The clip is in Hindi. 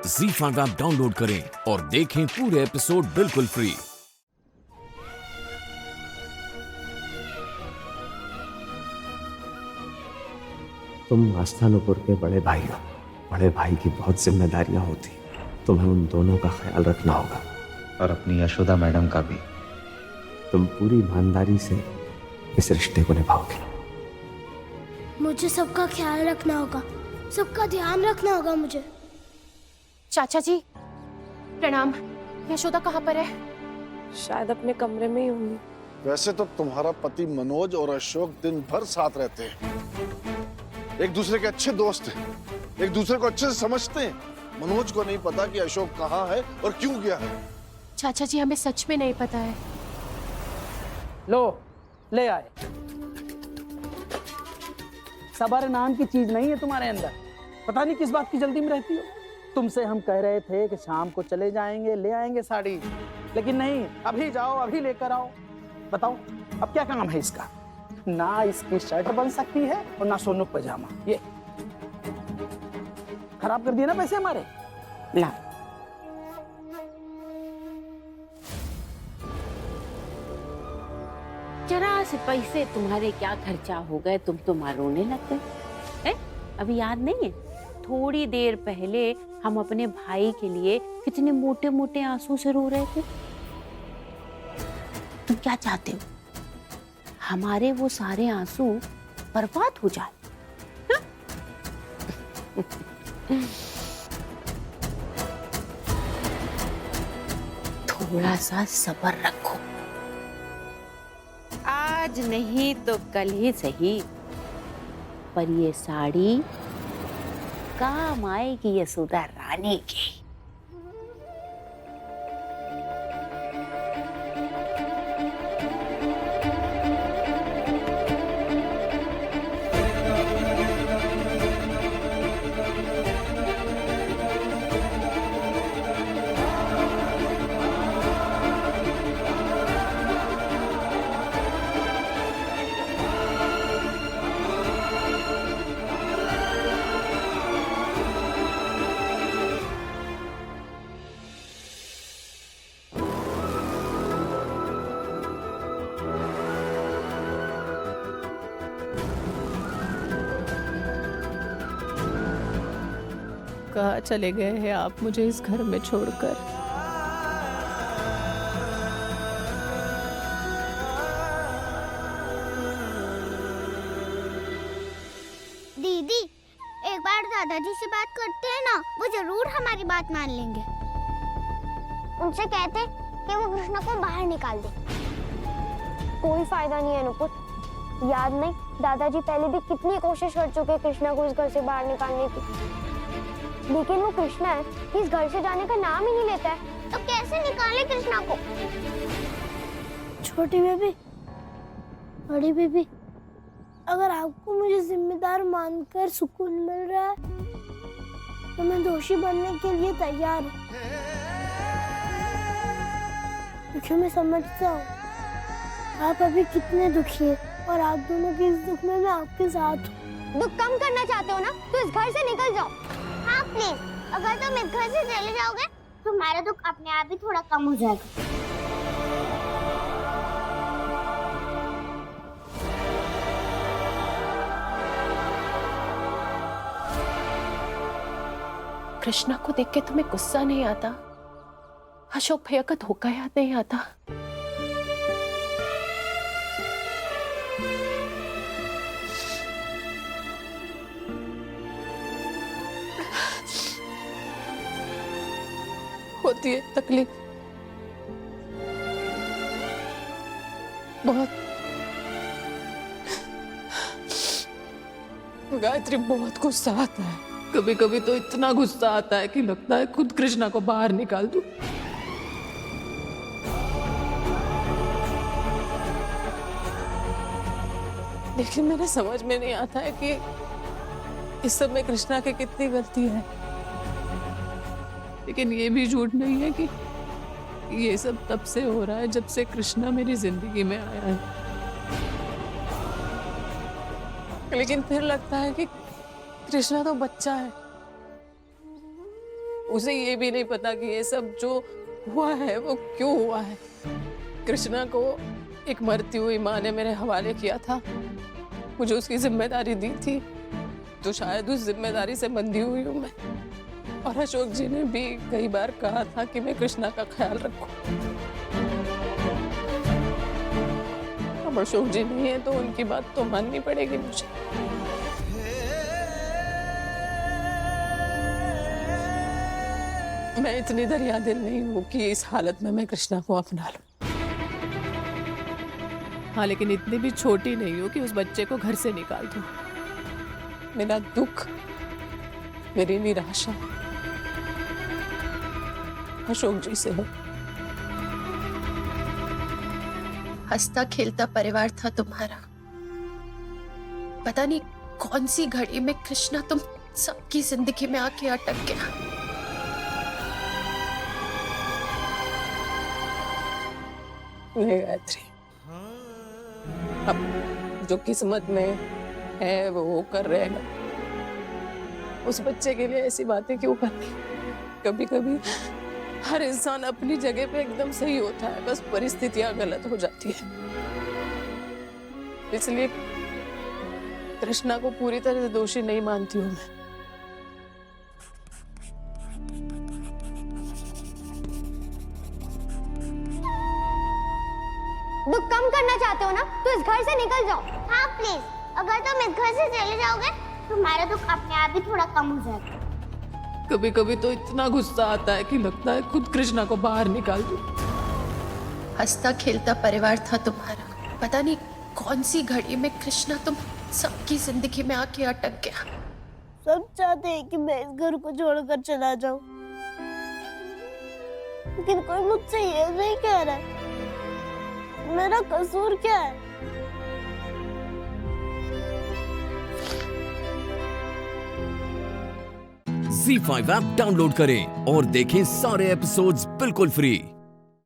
ZEE5 ऐप डाउनलोड करें और देखें पूरे एपिसोड बिल्कुल फ्री। तुम आस्थानुपुर के बड़े भाई हो। बड़े भाई की बहुत जिम्मेदारियां होती, तुम्हें उन दोनों का ख्याल रखना होगा और अपनी यशोदा मैडम का भी। तुम पूरी ईमानदारी से इस रिश्ते को निभाओगे। मुझे सबका ख्याल रखना होगा, सबका ध्यान रखना होगा मुझे। चाचा जी प्रणाम। यशोदा कहाँ पर है? शायद अपने कमरे में ही होंगी। वैसे तो तुम्हारा पति मनोज और अशोक दिन भर साथ रहते हैं, एक दूसरे के अच्छे दोस्त हैं, एक दूसरे को अच्छे से समझते हैं। मनोज को नहीं पता कि अशोक कहाँ है और क्यों गया है। चाचा जी हमें सच में नहीं पता है। लो ले आए। सबर नाम की चीज नहीं है तुम्हारे अंदर। पता नहीं किस बात की जल्दी में रहती हो। तुमसे हम कह रहे थे कि शाम को चले जाएंगे, ले आएंगे साड़ी, लेकिन नहीं, अभी जाओ अभी लेकर आओ। बताओ अब क्या काम है इसका? ना इसकी शर्ट बन सकती है और ना सोनू पजामा। ये खराब कर दिए ना पैसे हमारे। ला जरा से पैसे तुम्हारे क्या खर्चा हो गए, तुम तो रोने लग गए हैं? अभी याद नहीं है? थोड़ी देर पहले हम अपने भाई के लिए कितने मोटे मोटे आंसू से रो रहे थे। तुम क्या चाहते हो? हमारे वो सारे आंसू बर्बाद हो जाए? हा? थोड़ा सा सब्र रखो, आज नहीं तो कल ही सही, पर ये साड़ी काम आएगी यशोदा रानी की। कहाँ चले गए हैं आप मुझे इस घर में छोड़कर? दीदी, एक बार दादाजी से बात करते हैं ना, वो जरूर हमारी बात मान लेंगे। उनसे कहते कि वो कृष्णा को बाहर निकाल दे। कोई फायदा नहीं है नुपुर। याद नहीं, दादाजी पहले भी कितनी कोशिश कर चुके कृष्णा को इस घर से बाहर निकालने की, लेकिन वो कृष्णा है इस घर से जाने का नाम ही नहीं लेता है। तो कैसे निकाले कृष्णा को? छोटी बेबी, बड़ी बेबी, अगर आपको मुझे जिम्मेदार मानकर सुकून मिल रहा है तो मैं दोषी बनने के लिए तैयार हूँ, क्योंकि मैं समझता हूँ आप अभी कितने दुखी हैं और आप दोनों के इस दुख में मैं आपके साथ हूँ। दुख कम करना चाहते हो ना, तो इस घर से निकल जाओ। हाँ प्लीज, अगर तुम इस घर से चले जाओगे तो हमारा दुख अपने आप ही थोड़ा कम हो जाएगा। कृष्णा को देख के तुम्हें गुस्सा नहीं आता? अशोक भैया का धोखा याद नहीं आता? होती है तकलीफ बहुत। गायत्री, बहुत गुस्सा आता है। कभी कभी तो इतना गुस्सा आता है कि लगता है खुद कृष्णा को बाहर निकाल दूं। लेकिन मेरे समझ में नहीं आता है कि इस सब में कृष्णा की कितनी गलती है। लेकिन ये भी झूठ नहीं है कि ये सब तब से हो रहा है जब से कृष्णा मेरी जिंदगी में आया है। लेकिन फिर लगता है कि कृष्णा तो बच्चा है, उसे ये भी नहीं पता कि ये सब जो हुआ है वो क्यों हुआ है। कृष्णा को एक मरती हुई माँ ने मेरे हवाले किया था, मुझे उसकी जिम्मेदारी दी थी, तो शायद उस जिम्मेदारी से बंधी हुई हूँ मैं। और अशोक जी ने भी कई बार कहा था कि मैं कृष्णा का ख्याल रखूं। अब अशोक जी नहीं है तो उनकी बात तो माननी पड़ेगी मुझे। मैं इतनी दरिया दिल नहीं हूं कि इस हालत में मैं कृष्णा को अपना लूं। हाँ, लेकिन इतनी भी छोटी नहीं हो कि उस बच्चे को घर से निकाल दूं। मेरा दुख, मेरी निराशा अशोक जी से है। हंसता खेलता परिवार था तुम्हारा, पता नहीं कौन सी घड़ी में कृष्णा तुम सबकी जिंदगी में आके अटक गया। नहीं गायत्री, अब जो किस्मत में है वो कर रहेगा। उस बच्चे के लिए ऐसी बातें क्यों करनी? कभी कभी हर इंसान अपनी जगह पे एकदम सही होता है, बस परिस्थितियां गलत हो जाती है। इसलिए कृष्णा को पूरी तरह से दोषी नहीं मानती हूं मैं। दुख कम करना चाहते हो ना तो इस घर से निकल जाओ। हाँ प्लीज, अगर तुम इस घर से चले जाओगे तो हमारा दुख अपने आप ही थोड़ा कम हो जाएगा। कभी कभी तो इतना गुस्सा आता है कि लगता है खुद कृष्णा को बाहर निकाल दूं। हंसता खेलता परिवार था तुम्हारा, पता नहीं कौन सी घड़ी में कृष्णा तुम सबकी जिंदगी में आके अटक गया। सब चाहते हैं कि मैं इस घर को छोड़कर चला जाऊं, लेकिन कोई मुझसे ये नहीं कह रहा है। मेरा कसूर क्या है? ZEE5 ऐप डाउनलोड करें और देखें सारे एपिसोड्स बिल्कुल फ्री।